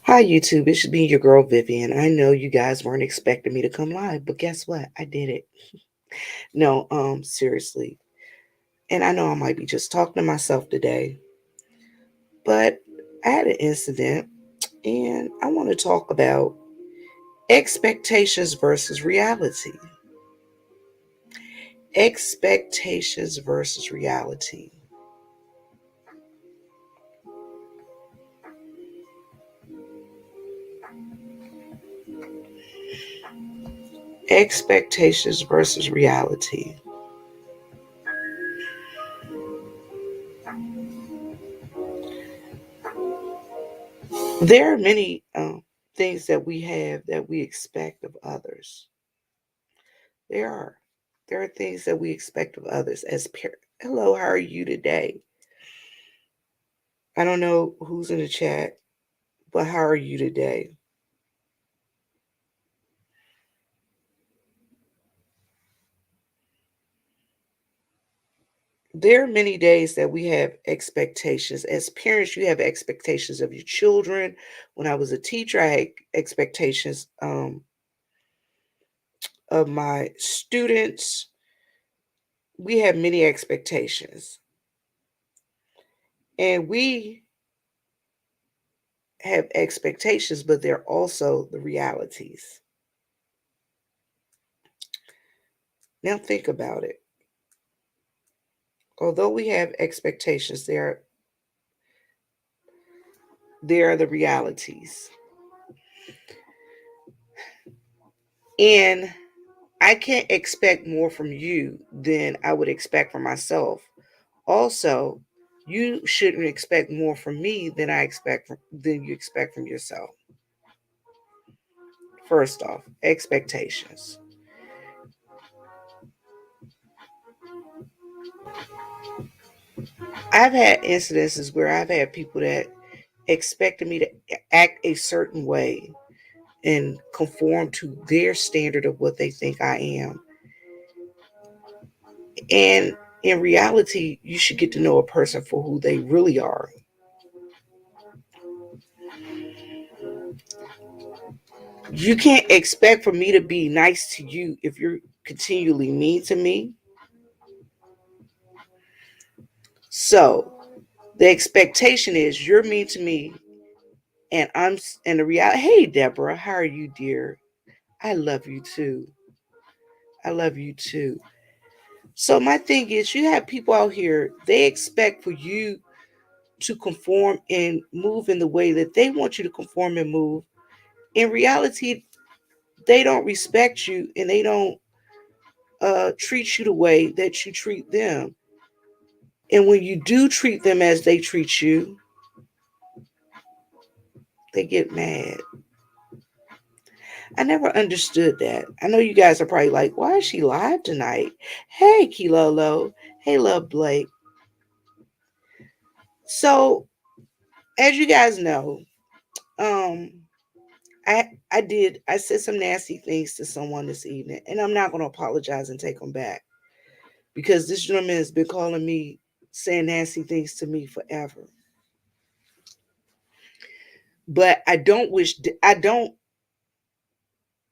Hi, YouTube. It's me, your girl Vivian. I know you guys weren't expecting me to come live, but guess what? I did it. No, seriously. And I know I might be just talking to myself today, but I had an incident and I want to talk about expectations versus reality. Expectations versus reality. Expectations versus reality. There are many things that we have that we expect of others. There are. There are things that we expect of others as parents. Hello, how are you today? I don't know who's in the chat, but how are you today? There are many days that we have expectations. As parents, you have expectations of your children. When I was a teacher, I had expectations of my students. We have many expectations. And we have expectations, but they're also the realities. Now, think about it. Although we have expectations, there are the realities. And I can't expect more from you than I would expect from myself. Also, you shouldn't expect more from me than you expect from yourself. First off, expectations. I've had incidences where I've had people that expected me to act a certain way and conform to their standard of what they think I am. And in reality, you should get to know a person for who they really are. You can't expect for me to be nice to you if you're continually mean to me. So the expectation is you're mean to me, and and the reality. Hey, Deborah, how are you, dear? I love you too. I love you too. So my thing is, you have people out here. They expect for you to conform and move in the way that they want you to conform and move. In reality, they don't respect you and they don't treat you the way that you treat them. And when you do treat them as they treat you, they get mad. I never understood that. I know you guys are probably like, why is she live tonight? Hey, Kilolo. Hey, Love Blake. So, as you guys know, um, I said some nasty things to someone this evening, and I'm not going to apologize and take them back because this gentleman has been calling me, saying nasty things to me forever. But I don't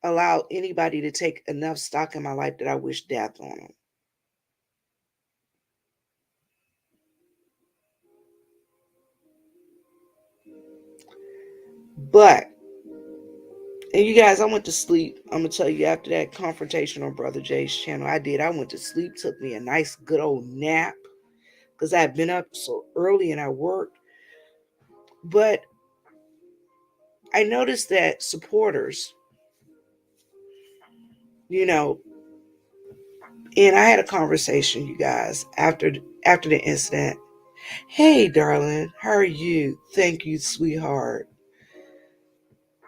allow anybody to take enough stock in my life that I wish death on them. But, and you guys, I went to sleep. I'm gonna tell you, after that confrontation on Brother Jay's channel, I did. I went to sleep, took me a nice good old nap because I had been up so early and I worked. But I noticed that supporters, you know, and I had a conversation, you guys, after the incident. Hey, darling, how are you? Thank you, sweetheart.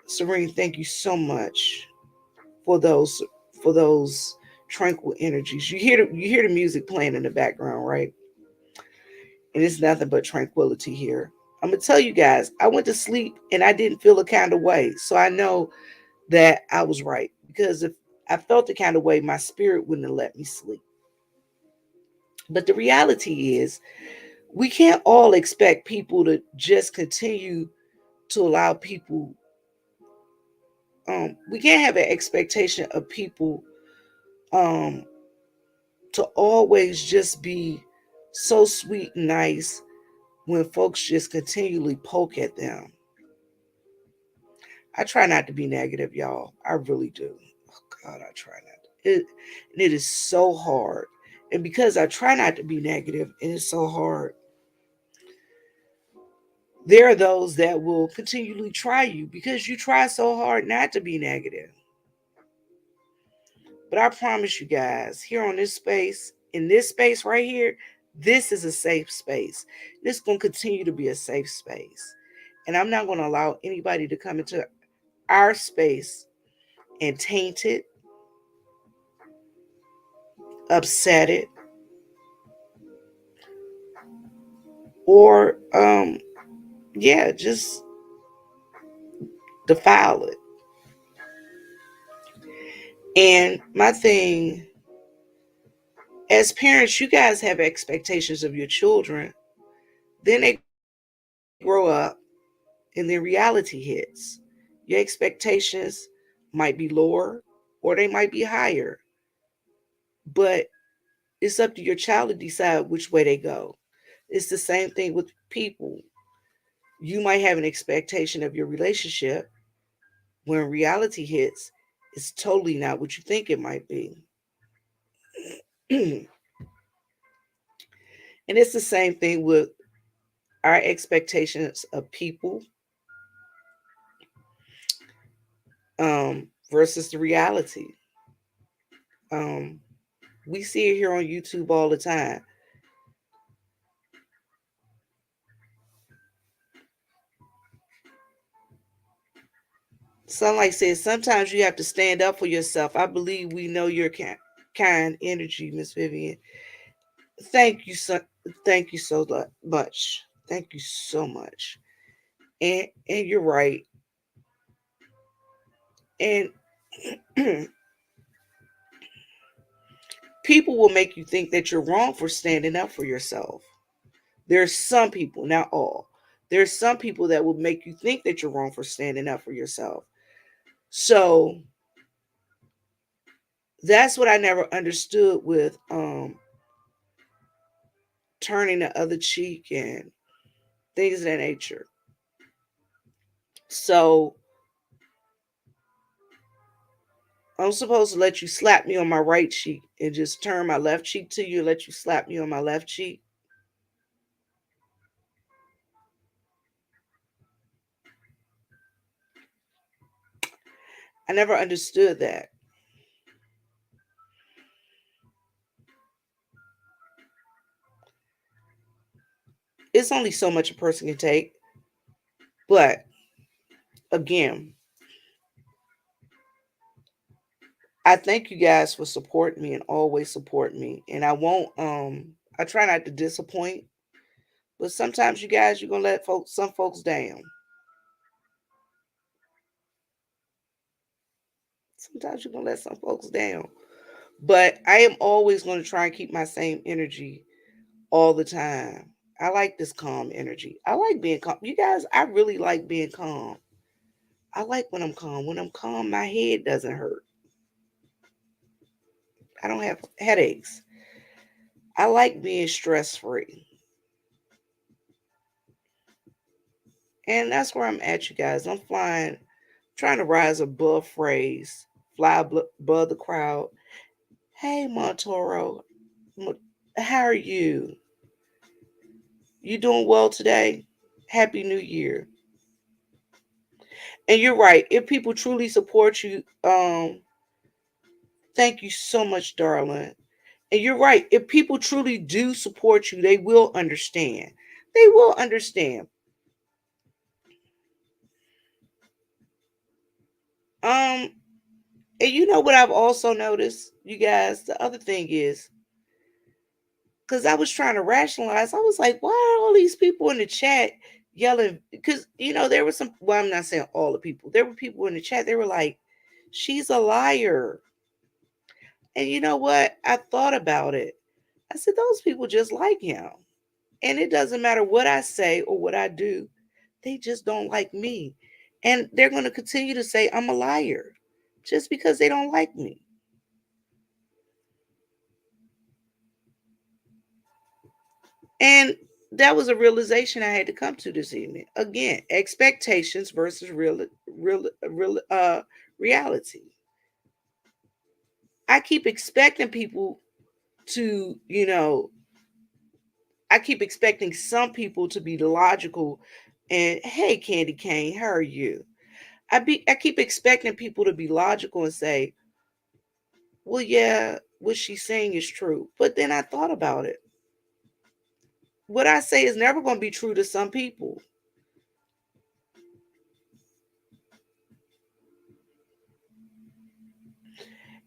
Serene, thank you so much for those tranquil energies. You hear the music playing in the background, right? And it's nothing but tranquility here. I'm gonna tell you guys, I went to sleep and I didn't feel a kind of way. So I know that I was right. Because if I felt the kind of way, my spirit wouldn't have let me sleep. But the reality is, we can't all expect people to just continue to allow people. We can't have an expectation of people um, to always just be so sweet and nice when folks just continually poke at them. I try not to be negative, y'all. I really do. Oh God, I try not to. It is so hard. And because I try not to be negative, and it's so hard, there are those that will continually try you because you try so hard not to be negative. But I promise you guys, here on this space, in this space right here, this is a safe space. This is going to continue to be a safe space. And I'm not going to allow anybody to come into our space and taint it, upset it, or yeah, just defile it. And my thing, as parents, you guys have expectations of your children. Then they grow up and then reality hits. Your expectations might be lower or they might be higher. But it's up to your child to decide which way they go. It's the same thing with people. You might have an expectation of your relationship. When reality hits, it's totally not what you think it might be. And it's the same thing with our expectations of people versus the reality. Um, we see it here on YouTube all the time. Sunlight says sometimes you have to stand up for yourself. I believe we know your kind energy, Miss Vivian. Thank you so thank you so much. Thank you so much. And you're right. And people will make you think that you're wrong for standing up for yourself. There's some people, not all. There's some people that will make you think that you're wrong for standing up for yourself. So that's what I never understood with turning the other cheek and things of that nature. So I'm supposed to let you slap me on my right cheek and just turn my left cheek to you and let you slap me on my left cheek. I never understood that. It's only so much a person can take. But again, I thank you guys for supporting me and always support me. And I won't I try not to disappoint, but sometimes you guys you're gonna let some folks down. Sometimes you're gonna let some folks down. But I am always gonna try and keep my same energy all the time. I like this calm energy. I like being calm. You guys, I really like being calm. I like when I'm calm. When I'm calm, my head doesn't hurt. I don't have headaches. I like being stress free. And that's where I'm at, you guys. I'm flying, trying to rise above phrase, fly above the crowd. Hey, Montoro, how are you? You doing well today? Happy New Year. And you're right. If people truly support you, thank you so much, darling. And you're right. If people truly do support you, they will understand. They will understand. Um, and you know what I've also noticed, you guys, the other thing is, because I was trying to rationalize, I was like, why are all these people in the chat yelling? Because, there were some, well, I'm not saying all the people, there were people in the chat, they were like, she's a liar. And you know what? I thought about it. I said, those people just like him. And it doesn't matter what I say or what I do, they just don't like me. And they're going to continue to say I'm a liar just because they don't like me. And that was a realization I had to come to this evening. Again, expectations versus reality. I keep expecting people to, I keep expecting some people to be logical and, hey, Candy Cane, how are you? I keep expecting people to be logical and say, well, yeah, what she's saying is true. But then I thought about it. What I say is never going to be true to some people.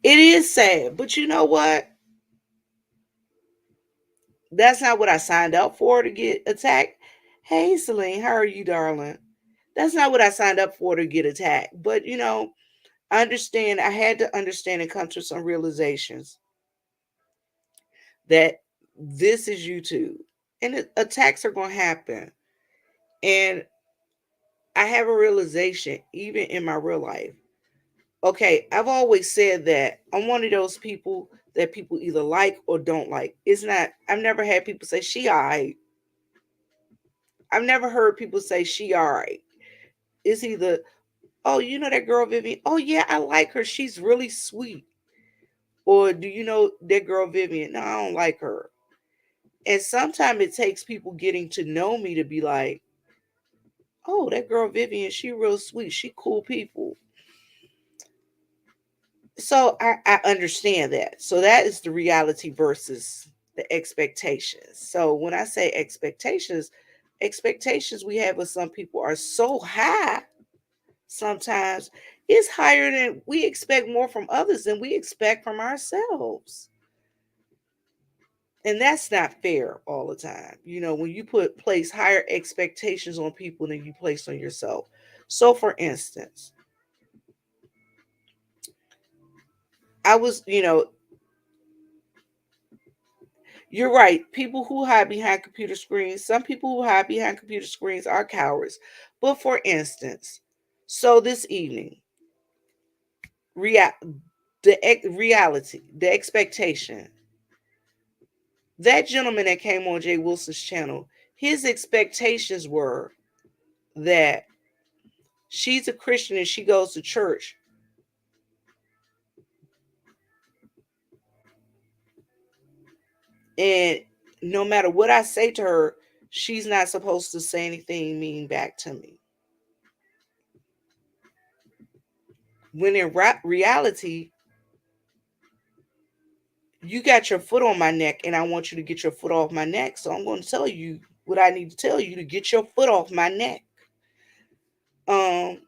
It is sad, but you know what? That's not what I signed up for, to get attacked. Hey, Celine, how are you, darling? That's not what I signed up for, to get attacked. But I understand. I had to understand and come to some realizations that this is YouTube, and attacks are going to happen. And I have a realization, even in my real life. Okay, I've always said that I'm one of those people that people either like or don't like. It's not. I've never had people say she alright. I've never heard people say she alright. It's either, oh, you know that girl Vivian? Oh yeah, I like her. She's really sweet. Or do you know that girl Vivian? No, I don't like her. And sometimes it takes people getting to know me to be like, oh, that girl Vivian, she real sweet. She cool people. So I understand that. So that is the reality versus the expectations. So when I say expectations we have with some people are so high sometimes. It's higher than we expect, more from others than we expect from ourselves. And that's not fair all the time. When you place higher expectations on people than you place on yourself. So for instance, I was, you're right. People who hide behind computer screens, some people who hide behind computer screens are cowards. But for instance, so this evening, rea- reality, the expectation, that gentleman that came on Jay Wilson's channel, his expectations were that she's a Christian and she goes to church. And no matter what I say to her, she's not supposed to say anything mean back to me. When in reality, you got your foot on my neck and I want you to get your foot off my neck. So I'm going to tell you what I need to tell you to get your foot off my neck. Um,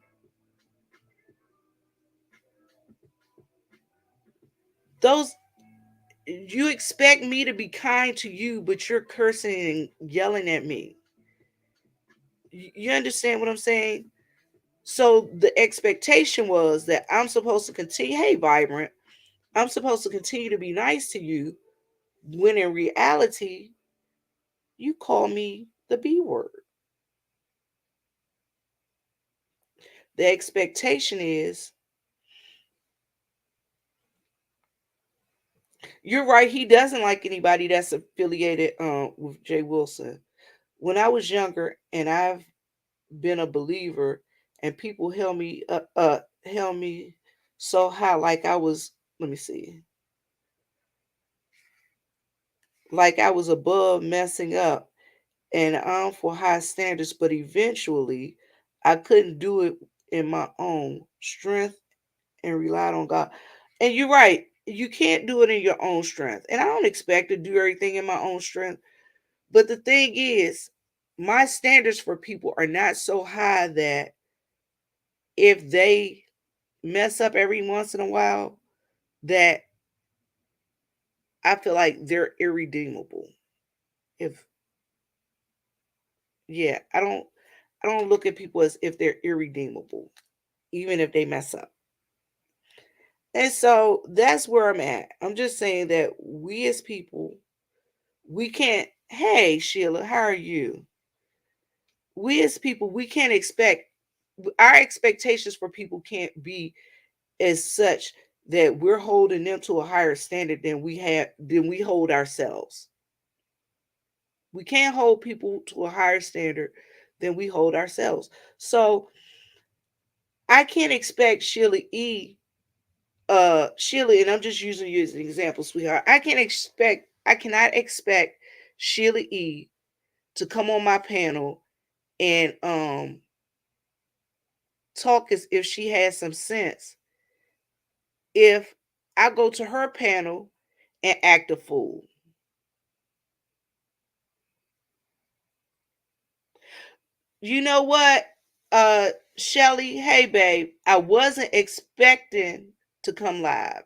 those You expect me to be kind to you, but you're cursing and yelling at me. You understand what I'm saying? So the expectation was that I'm supposed to continue, hey, Vibrant, I'm supposed to continue to be nice to you, when in reality, you call me the B word. The expectation is, you're right, he doesn't like anybody that's affiliated with Jay Wilson. When I was younger and I've been a believer and people held me so high, like I was, let me see, like I was above messing up and for high standards, but eventually I couldn't do it in my own strength and relied on God. And you're right, you can't do it in your own strength. And I don't expect to do everything in my own strength. But the thing is, my standards for people are not so high that if they mess up every once in a while that I feel like they're irredeemable. If yeah, I don't look at people as if they're irredeemable, even if they mess up. And so that's where I'm at. I'm just saying that we as people, we can't, hey Sheila, how are you? We as people, we can't expect our expectations for people can't be as such that we're holding them to a higher standard than we hold ourselves. We can't hold people to a higher standard than we hold ourselves. So I can't expect Sheila, and I'm just using you as an example, sweetheart. I cannot expect Sheila E to come on my panel and talk as if she has some sense if I go to her panel and act a fool. You know what? Shelly, hey babe, I wasn't expecting to come live,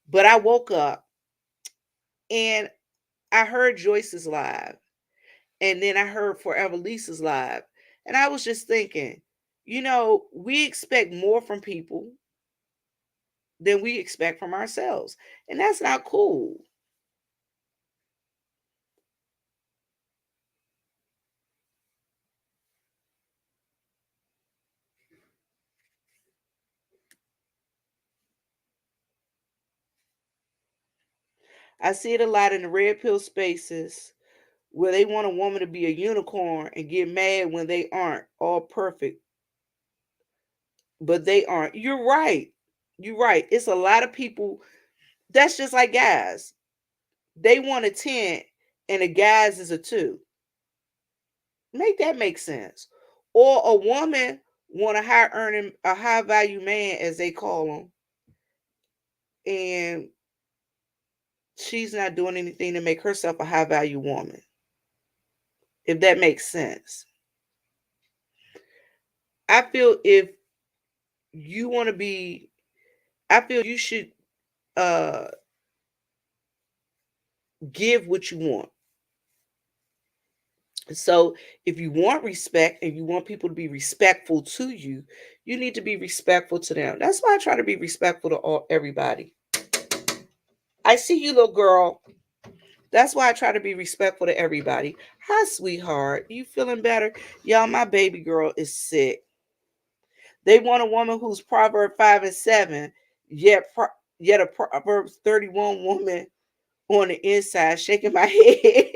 but I woke up and I heard Joyce's live, and then I heard Forever Lisa's live, and I was just thinking, we expect more from people than we expect from ourselves, and that's not cool. I see it a lot in the red pill spaces where they want a woman to be a unicorn and get mad when they aren't all perfect, but they aren't. You're right. You're right. It's a lot of people. That's just like guys. They want a 10 and a guys is a 2. Make that make sense. Or a woman want a high value man as they call them, and she's not doing anything to make herself a high value woman. If that makes sense. I feel if you want to be I feel you should uh give what you want. So if you want respect and you want people to be respectful to you, you need to be respectful to them. That's why I try to be respectful to everybody. I see you, little girl. That's why I try to be respectful to everybody. Hi, sweetheart. You feeling better? Y'all, my baby girl is sick. They want a woman who's Proverb 5 and 7, yet a Proverbs 31 woman on the inside, shaking my head.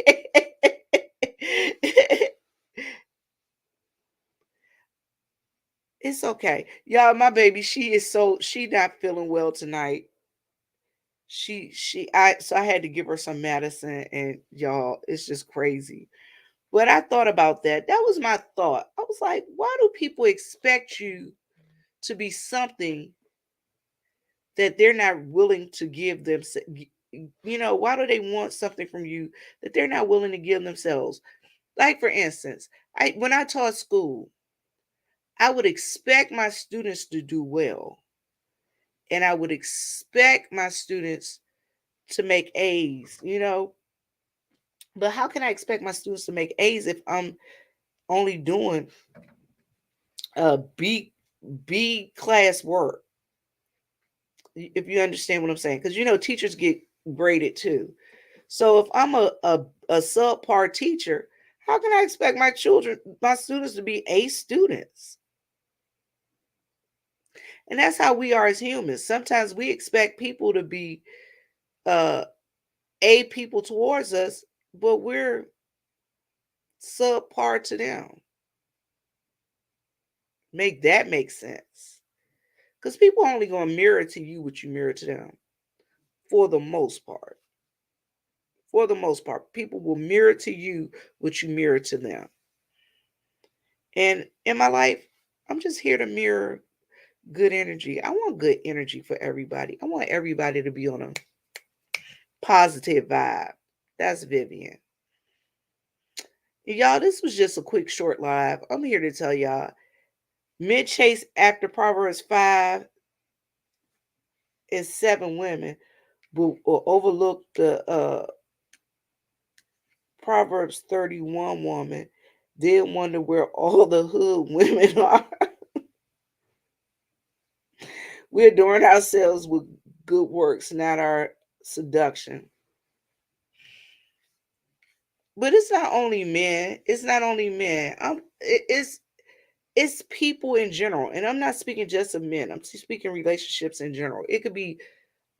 It's okay. Y'all, my baby, she not feeling well tonight. I had to give her some medicine, and y'all, it's just crazy. But I thought about that. That was my thought. I was like, why do people expect you to be something that they're not willing to give them? Why do they want something from you that they're not willing to give themselves? Like for instance, when I taught school, I would expect my students to do well, and I would expect my students to make A's. But how can I expect my students to make A's if I'm only doing B class work? If you understand what I'm saying, because teachers get graded too. So if I'm a subpar teacher, how can I expect my students to be A students? And that's how we are as humans. Sometimes we expect people to be uh A people towards us, but we're subpar to them. Make that make sense. Because people only going to mirror to you what you mirror to them for the most part. For the most part, people will mirror to you what you mirror to them. And in my life, I'm just here to mirror good energy. I want good energy for everybody. I want everybody to be on a positive vibe. That's Vivian. And y'all, this was just a quick short live. I'm here to tell y'all, mid chase after Proverbs 5. and 7 women, but or overlook the Proverbs 31 woman, then wonder where all the hood women are. We adorn ourselves with good works, not our seduction. But it's not only men. It's not only men. It's people in general, and I'm not speaking just of men. I'm speaking relationships in general. It could be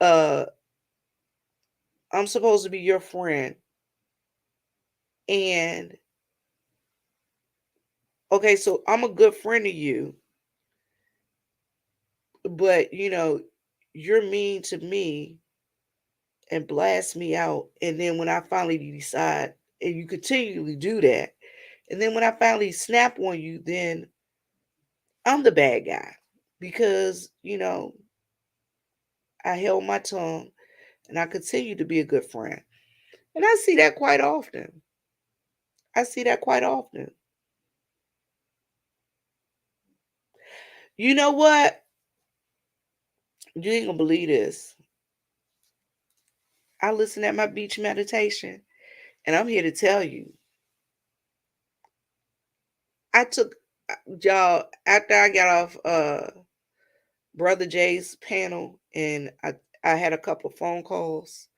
uh I'm supposed to be your friend, and okay, so I'm a good friend to you, but you're mean to me and blast me out, and then when I finally decide, and you continually do that, and then when I finally snap on you, then I'm the bad guy because I held my tongue and I continue to be a good friend. And I see that quite often. I see that quite often. You know what? You ain't gonna believe this. I listen at my beach meditation, and I'm here to tell you, I took y'all after I got off Brother Jay's panel, and I had a couple phone calls.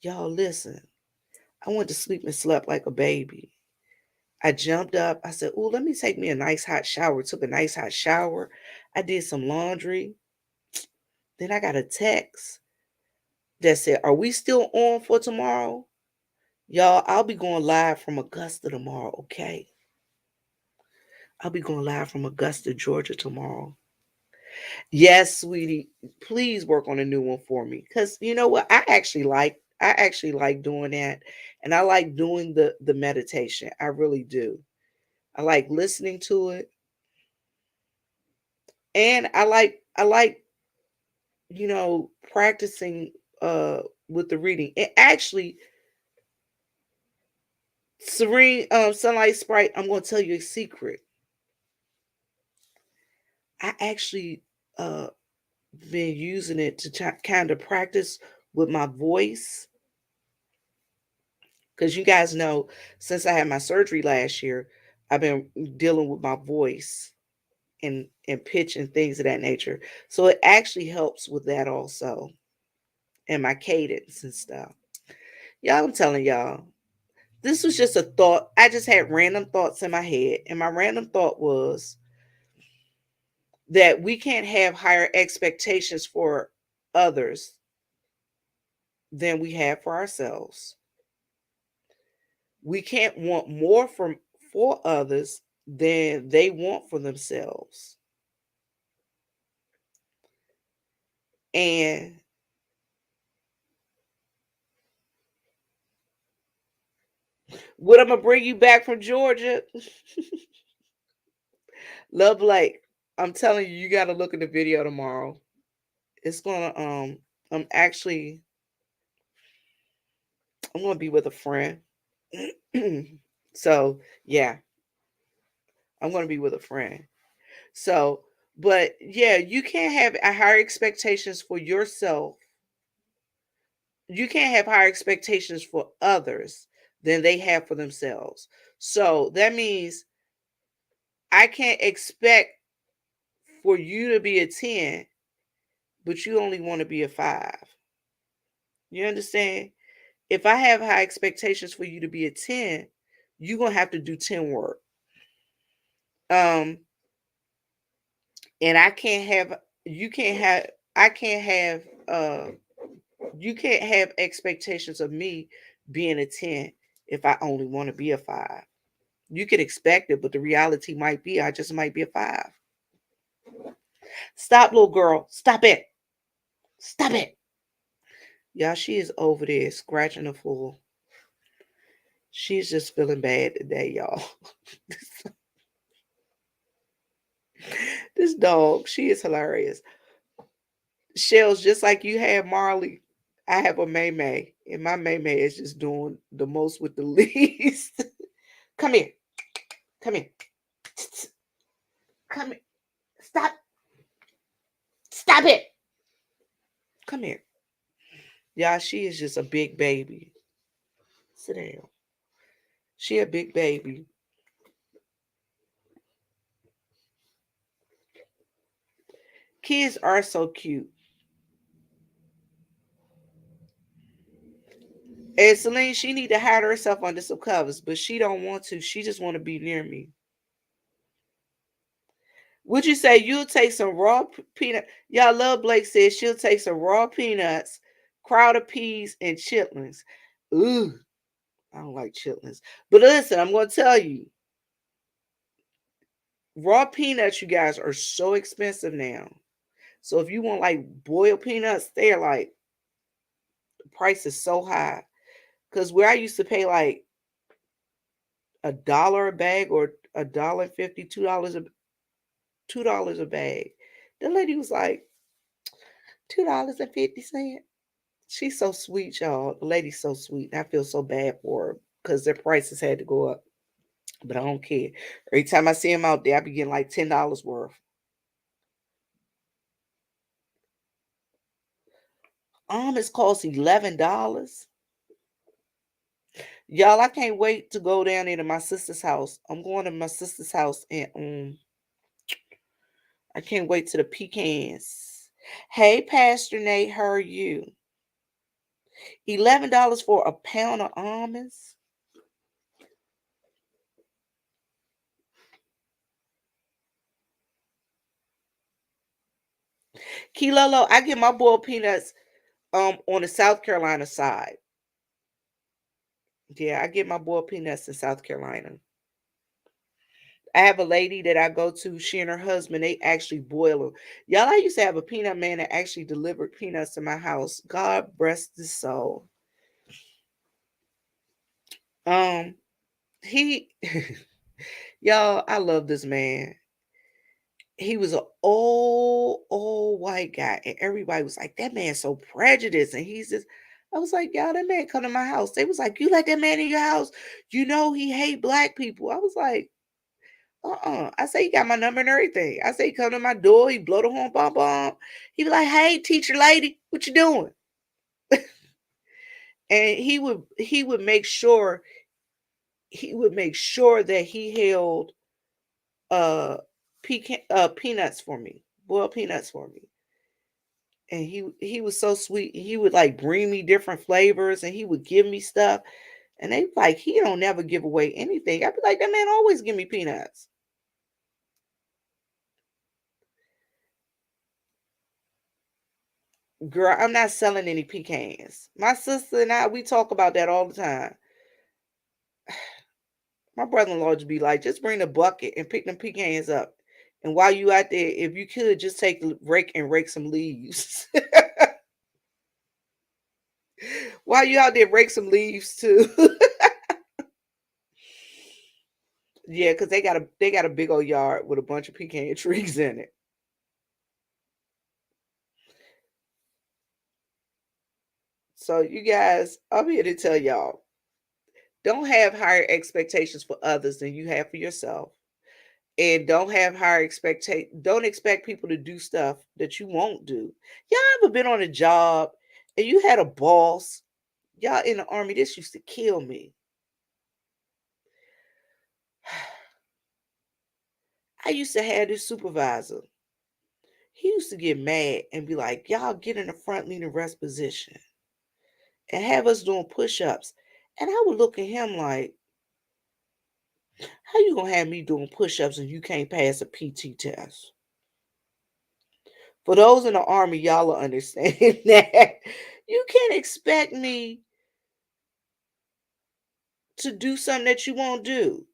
Y'all listen. I went to sleep and slept like a baby. I jumped up. I said, "Ooh, let me take me a nice hot shower." Took a nice hot shower. I did some laundry. Then I got a text that said, "Are we still on for tomorrow?" Y'all, I'll be going live from Augusta tomorrow, okay? I'll be going live from Augusta, Georgia tomorrow. Yes, sweetie, please work on a new one for me. Cause you know what? I actually like doing that. And I like doing the meditation. I really do. I like listening to it. And I like practicing with the reading. And actually, Serene Sunlight Sprite, I'm gonna tell you a secret. I actually been using it to kind of practice with my voice because you guys know since I had my surgery last year, I've been dealing with my voice and pitch and things of that nature. So it actually helps with that also and my cadence and stuff. Y'all, I'm telling y'all, this was just a thought. I just had random thoughts in my head, and my random thought was that we can't have higher expectations for others than we have for ourselves. We can't want more from for others than they want for themselves. And what I'm gonna bring you back from Georgia, Love Lake. I'm telling you, you gotta look at the video tomorrow. It's gonna I'm gonna be with a friend. So yeah, I'm gonna be with a friend. So, but yeah, you can't have a higher expectations for yourself. You can't have higher expectations for others than they have for themselves. So that means I can't expect for you to be a 10, but you only want to be a 5. You understand? If I have high expectations for you to be a 10, you're going to have to do 10 work. Um, and you can't have, I can't have, you can't have expectations of me being a 10 if I only want to be a 5. You could expect it, but the reality might be I just might be a 5. Stop, little girl. Stop it. Stop it. Y'all, she is over there scratching the floor. She's just feeling bad today, y'all. This dog, she is hilarious. Shells, just like you have Marley, I have a May May, and my May May is just doing the most with the least. Come here. Come here. Come here. Stop. Stop it. Come here. Y'all, she is just a big baby. Sit down. She a big baby. Kids are so cute. And Celine, she need to hide herself under some covers, but she don't want to. She just want to be near me. Would you say you'll take some raw peanut? Y'all love Blake says she'll take some raw peanuts, crowded peas, and chitlins. Ooh, I don't like chitlins. But listen, I'm going to tell you, raw peanuts, you guys, are so expensive now. So if you want like boiled peanuts, they're like, the price is so high. Because where I used to pay like $1 a bag or $1.50, $2 a bag. The lady was like, $2.50. She's so sweet, y'all. The lady's so sweet. I feel so bad for her because their prices had to go up. But I don't care. Every time I see them out there, I be getting like $10 worth. Almonds cost $11. Y'all, I can't wait to go down there to my sister's house. I'm going to my sister's house and I can't wait to the pecans. Hey, Pastor Nate, how are you? $11 for a pound of almonds. Kilolo, I get my boiled peanuts on the South Carolina side. Yeah, I get my boiled peanuts in South Carolina. I have a lady that I go to. She and her husband, they actually boil them. Y'all, I used to have a peanut man that actually delivered peanuts to my house. God rest his soul. Um, he, y'all, I love this man. He was an old white guy, and everybody was like, "That man's so prejudiced." And he's just, I was like, "Y'all, that man come to my house." They was like, "You let that man in your house? You know he hate black people." I was like, I say he got my number and everything. I say he come to my door, he blow the horn, bomb bomb. He be like, "Hey, teacher lady, what you doing?" And he would make sure that he held uh peanuts for me, boiled peanuts for me. And he was so sweet. He would like bring me different flavors and he would give me stuff. And they like he don't never give away anything. I'd be like, that man always give me peanuts. Girl, I'm not selling any pecans. My sister and I, we talk about that all the time. My brother-in-law just be like, just bring the bucket and pick them pecans up. And while you out there, if you could just take the rake and rake some leaves. While you out there, rake some leaves too. Yeah, because they got a big old yard with a bunch of pecan trees in it. So you guys, I'm here to tell y'all, don't have higher expectations for others than you have for yourself. And don't expect people to do stuff that you won't do. Y'all ever been on a job and you had a boss? Y'all in the army, this used to kill me. I used to have this supervisor. He used to get mad and be like, "Y'all get in the front leaning rest position," and have us doing push-ups. And I would look at him like, how you gonna have me doing push-ups and you can't pass a PT test? For those in the army, y'all will understand that. You can't expect me to do something that you won't do.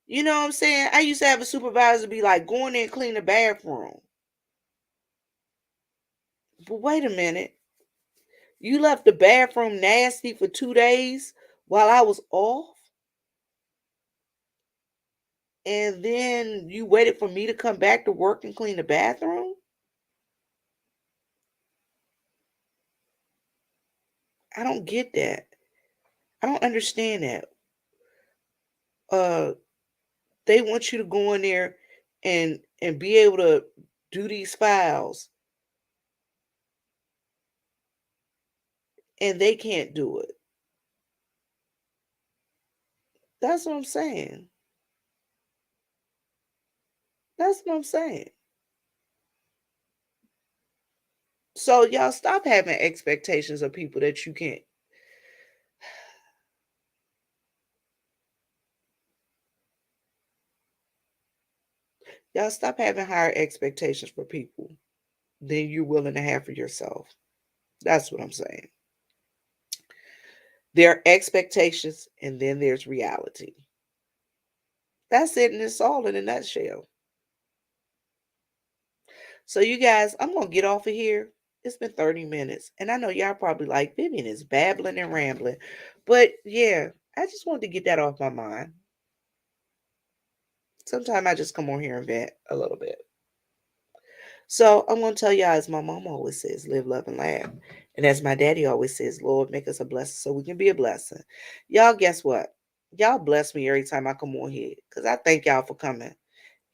You know what I'm saying? I used to have a supervisor be like, "Go in there and clean the bathroom." But wait a minute. You left the bathroom nasty for 2 days while I was off, and then you waited for me to come back to work and clean the bathroom? I don't get that. I don't understand that. Uh they want you to go in there and be able to do these files and they can't do it. That's what I'm saying. That's what I'm saying. So y'all stop having expectations of people that you can't. Y'all stop having higher expectations for people than you're willing to have for yourself. That's what I'm saying. There are expectations and then there's reality. That's it, and it's all in a nutshell. So, you guys, I'm going to get off of here. It's been 30 minutes, and I know y'all probably like Vivian is babbling and rambling, but yeah, I just wanted to get that off my mind. Sometimes I just come on here and vent a little bit. So, I'm going to tell y'all, as my mom always says, live, love, and laugh. And as my daddy always says, Lord, make us a blessing so we can be a blessing. Y'all, guess what? Y'all bless me every time I come on here because I thank y'all for coming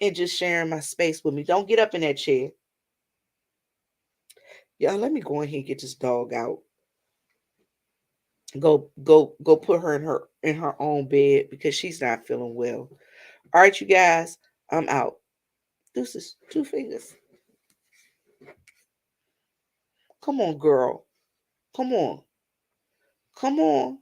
and just sharing my space with me. Don't get up in that chair. Y'all, let me go in here and get this dog out. Go put her in her own bed because she's not feeling well. All right, you guys, I'm out. This is two fingers. Come on, girl. Come on. Come on.